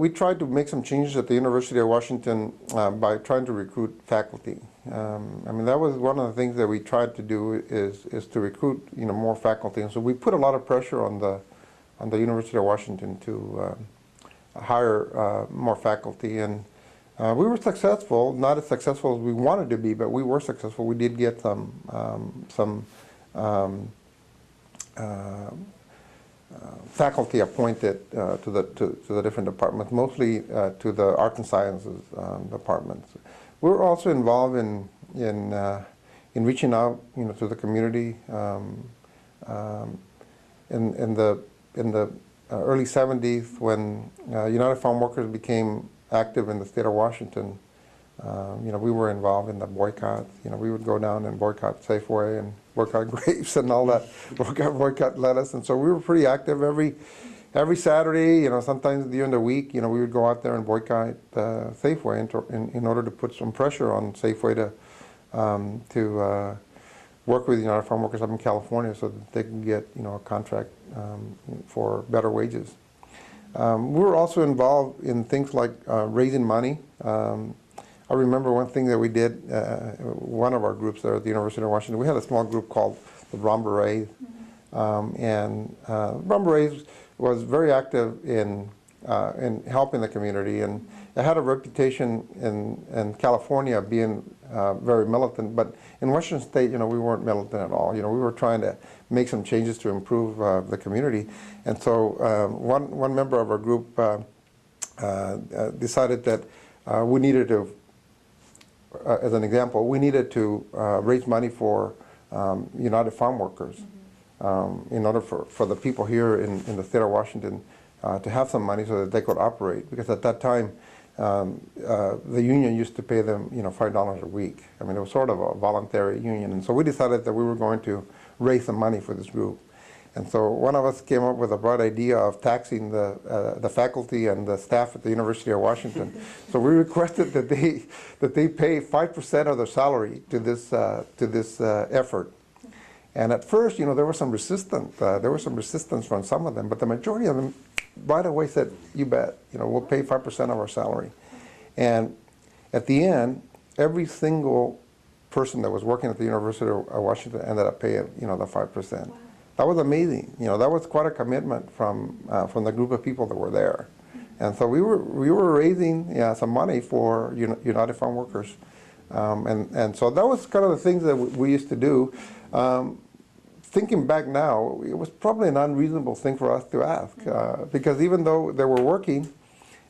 we tried to make some changes at the University of Washington by trying to recruit faculty. I mean, that was one of the things that we tried to do is to recruit, you know, more faculty. And so we put a lot of pressure on the University of Washington to hire more faculty. And we were successful, not as successful as we wanted to be, but we were successful. We did get some faculty appointed to the different departments, mostly to the art and sciences departments. We were also involved in reaching out, you know, to the community. In the early 70s, when United Farm Workers became active in the state of Washington, you know, we were involved in the boycotts. You know, we would go down and boycott Safeway and boycott grapes and all that, boycott lettuce. And so we were pretty active every Saturday, you know, sometimes during the week, you know, we would go out there and boycott Safeway in order to put some pressure on Safeway to work with United Farm Workers up in California so that they can get, you know, a contract for better wages. We were also involved in things like raising money. I remember one thing that we did, one of our groups there at the University of Washington, we had a small group called the Brown Berets. And Brown Berets was very active in helping the community, and it had a reputation in California being very militant, but in Washington State, you know, we weren't militant at all. You know, we were trying to make some changes to improve the community. And so one member of our group decided that we needed to, as an example, we needed to raise money for United Farm Workers in order for the people here in the state of Washington to have some money so that they could operate. Because at that time, the union used to pay them, you know, $5 a week. I mean, it was sort of a voluntary union. And so we decided that we were going to raise some money for this group. And so one of us came up with a bright idea of taxing the faculty and the staff at the University of Washington. So we requested that they pay 5% of their salary to this effort. And at first, you know, there was some resistance. There was some resistance from some of them, but the majority of them right away said, "You bet, you know, we'll pay 5% of our salary." And at the end, every single person that was working at the University of Washington ended up paying, you know, the 5%. Wow. That was amazing. You know, that was quite a commitment from the group of people that were there. And so we were raising some money for United Farm Workers. And so that was kind of the things that we used to do. Thinking back now, it was probably an unreasonable thing for us to ask, because even though they were working,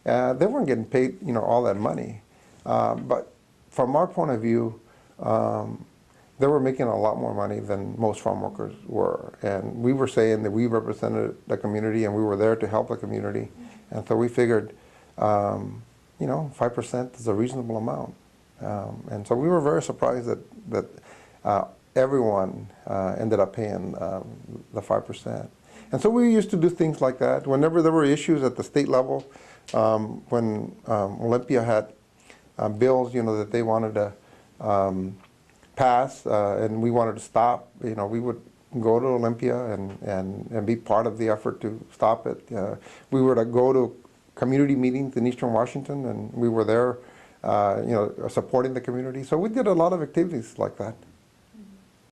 they weren't getting paid, you know, all that money. But from our point of view, they were making a lot more money than most farm workers were. And we were saying that we represented the community and we were there to help the community. And so we figured, you know, 5% is a reasonable amount. And so we were very surprised that everyone ended up paying the 5%. And so we used to do things like that. Whenever there were issues at the state level, when Olympia had bills, you know, that they wanted to pass and we wanted to stop, you know, we would go to Olympia and be part of the effort to stop it. We were to go to community meetings in Eastern Washington, and we were there, you know, supporting the community. So we did a lot of activities like that.